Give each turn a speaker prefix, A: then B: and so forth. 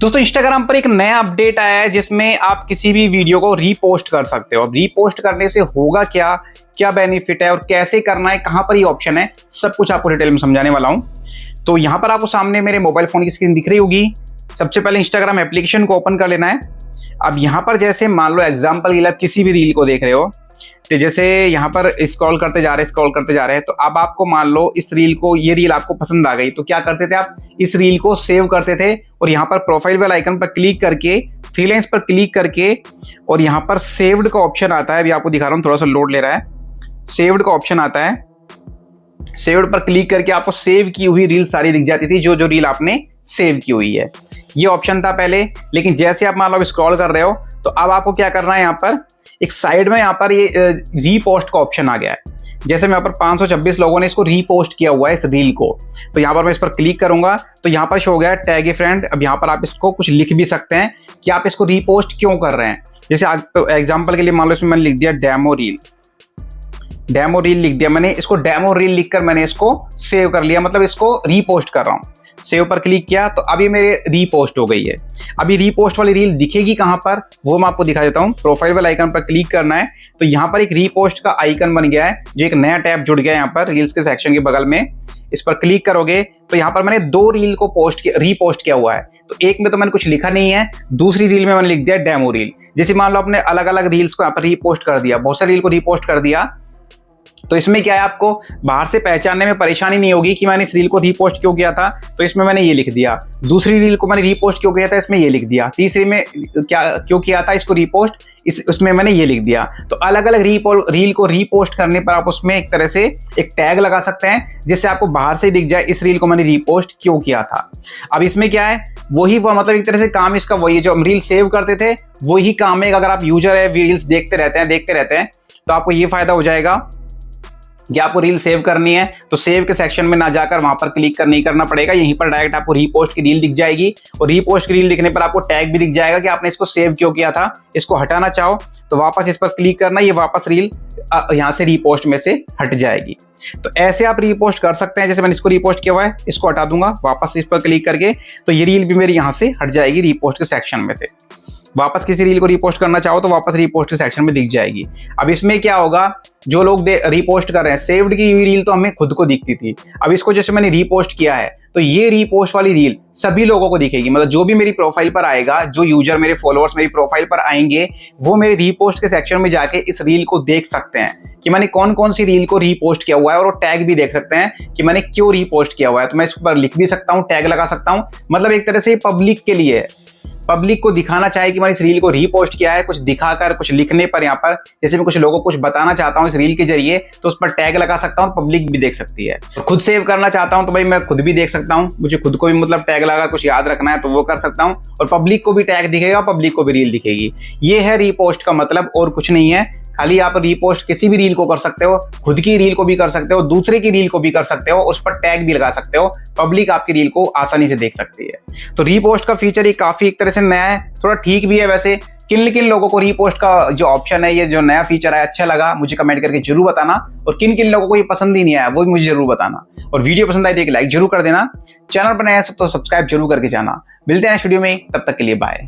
A: दोस्तों इंस्टाग्राम पर एक नया अपडेट आया है जिसमें आप किसी भी वीडियो को रीपोस्ट कर सकते हो। अब रीपोस्ट करने से होगा क्या, क्या बेनिफिट है और कैसे करना है, कहां पर ये ऑप्शन है, सब कुछ आपको डिटेल में समझाने वाला हूं। तो यहां पर आपको सामने मेरे मोबाइल फोन की स्क्रीन दिख रही होगी। सबसे पहले इंस्टाग्राम एप्लीकेशन को ओपन कर लेना है। अब यहाँ पर जैसे मान लो एग्जाम्पल के लिए आप किसी भी रील को देख रहे हो, तो जैसे यहाँ पर स्क्रॉल करते जा रहे हैं, तो अब आपको मान लो इस रील को, ये रील आपको पसंद आ गई, तो क्या करते थे आप, इस रील को सेव करते थे और यहाँ पर प्रोफाइल वाले आइकन पर क्लिक करके, थ्री लाइंस पर क्लिक करके, और यहाँ पर सेव्ड का ऑप्शन आता है। अभी आपको दिखा रहा हूँ, थोड़ा सा लोड ले रहा है। सेव्ड का ऑप्शन आता है, सेव्ड पर क्लिक करके आपको सेव की हुई रील सारी दिख जाती थी, जो रील आपने सेव की हुई है। ये ऑप्शन था पहले, लेकिन जैसे आप मान लो स्क्रॉल कर रहे हो, तो अब आपको क्या करना है, यहाँ पर एक साइड में यहाँ पर ये रीपोस्ट का ऑप्शन आ गया है। जैसे मैं यहाँ पर 526 लोगों ने इसको रीपोस्ट किया हुआ है इस रील को, तो यहाँ पर मैं इस पर क्लिक करूंगा तो यहाँ पर शो हो गया टैग ए फ्रेंड। अब यहाँ पर आप इसको कुछ लिख भी सकते हैं कि आप इसको रीपोस्ट क्यों कर रहे हैं। जैसे एग्जाम्पल के लिए मान लो इसमें मैंने लिख दिया डेमो रील लिख दिया मैंने, इसको डेमो रील लिखकर मैंने इसको सेव कर लिया, मतलब इसको रीपोस्ट कर रहा हूँ। सेव पर क्लिक किया तो अभी मेरे रीपोस्ट हो गई है। अभी रीपोस्ट वाली रील दिखेगी कहां पर, वो मैं आपको दिखा देता हूं। प्रोफाइल वाले आइकन पर क्लिक करना है, तो यहां पर एक रीपोस्ट का आइकन बन गया है, जो एक नया टैब जुड़ गया है यहाँ पर रील्स के सेक्शन के बगल में। इस पर क्लिक करोगे तो यहाँ पर मैंने 2 रील को रीपोस्ट किया हुआ है। तो एक में तो मैंने कुछ लिखा नहीं है, दूसरी रील में मैंने लिख दिया डेमो रील। जैसे मान लो आपने अलग अलग रील्स को यहाँ पर रीपोस्ट कर दिया, बहुत सारी रील को रीपोस्ट कर दिया, तो इसमें क्या है, आपको बाहर से पहचानने में परेशानी नहीं होगी कि मैंने इस रील को रीपोस्ट क्यों किया था, तो इसमें मैंने ये लिख दिया। दूसरी रील को मैंने रीपोस्ट क्यों किया था, इसमें ये लिख दिया। तीसरी में क्या क्यों किया था इसको रीपोस्ट, उसमें मैंने ये लिख दिया। तो अलग अलग रील को रीपोस्ट करने पर आप उसमें एक तरह से एक टैग लगा सकते हैं, जिससे आपको बाहर से दिख जाए इस रील को मैंने रीपोस्ट क्यों किया था। अब इसमें क्या है, वही मतलब एक तरह से काम इसका वही है, जो हम रील सेव करते थे वही काम है। अगर आप यूजर है, रील्स देखते रहते हैं तो आपको ये फायदा हो जाएगा कि आपको रील सेव करनी है तो सेव के सेक्शन में ना जाकर वहां पर क्लिक नहीं करना पड़ेगा, यहीं पर डायरेक्ट आपको रीपोस्ट की रील दिख जाएगी। और रीपोस्ट की रील दिखने पर आपको टैग भी दिख जाएगा कि आपने इसको सेव क्यों किया था। इसको हटाना चाहो तो वापस इस पर क्लिक करना, ये वापस रील यहां से रीपोस्ट में से हट जाएगी। तो ऐसे आप रीपोस्ट कर सकते हैं। जैसे मैंने इसको रीपोस्ट किया हुआ है, इसको हटा दूंगा वापस इस पर क्लिक करके, तो ये रील भी मेरी यहां से हट जाएगी रीपोस्ट के सेक्शन में से। वापस किसी रील को रीपोस्ट करना चाहो तो वापस रीपोस्ट के सेक्शन में दिख जाएगी। अब इसमें क्या होगा, जो लोग रीपोस्ट कर रहे हैं, सेव्ड की हुई रील तो हमें खुद को दिखती थी, अब इसको जैसे मैंने रीपोस्ट किया है तो ये रीपोस्ट वाली रील सभी लोगों को दिखेगी। मतलब जो भी मेरी प्रोफाइल पर आएगा, जो यूजर मेरे फॉलोअर्स मेरी प्रोफाइल पर आएंगे, वो मेरे रीपोस्ट के सेक्शन में जाके इस रील को देख सकते हैं कि मैंने कौन कौन सी रील को रीपोस्ट किया हुआ है, और वो टैग भी देख सकते हैं कि मैंने क्यों रीपोस्ट किया हुआ है। तो मैं इस पर लिख भी सकता हूँ, टैग लगा सकता हूँ। मतलब एक तरह से पब्लिक के लिए, पब्लिक को दिखाना चाहे कि मैंने इस रील को रीपोस्ट किया है, कुछ दिखाकर, कुछ लिखने पर, यहाँ पर जैसे मैं कुछ लोगों को कुछ बताना चाहता हूँ इस रील के जरिए, तो उस पर टैग लगा सकता हूँ, पब्लिक भी देख सकती है। तो खुद सेव करना चाहता हूँ तो भाई मैं खुद भी देख सकता हूँ, मुझे खुद को भी मतलब टैग लगा कुछ याद रखना है तो वो कर सकता हूँ, और पब्लिक को भी टैग दिखेगा, पब्लिक को भी रील दिखेगी। ये है रीपोस्ट का मतलब, और कुछ नहीं है। खाली आप रीपोस्ट किसी भी रील को कर सकते हो, खुद की रील को भी कर सकते हो, दूसरे की रील को भी कर सकते हो, उस पर टैग भी लगा सकते हो, पब्लिक आपकी रील को आसानी से देख सकती है। तो रीपोस्ट का फीचर ये काफी एक तरह से नया है, थोड़ा ठीक भी है वैसे। किन किन लोगों को रीपोस्ट का जो ऑप्शन है, ये जो नया फीचर है, अच्छा लगा, मुझे कमेंट करके जरूर बताना। और किन किन लोगों को ये पसंद ही नहीं आया वो भी मुझे जरूर बताना। और वीडियो पसंद आई तो एक लाइक जरूर कर देना, चैनल पर नया है तो सब्सक्राइब जरूर करके जाना। मिलते हैं नेक्स्ट वीडियो में, तब तक के लिए बाय।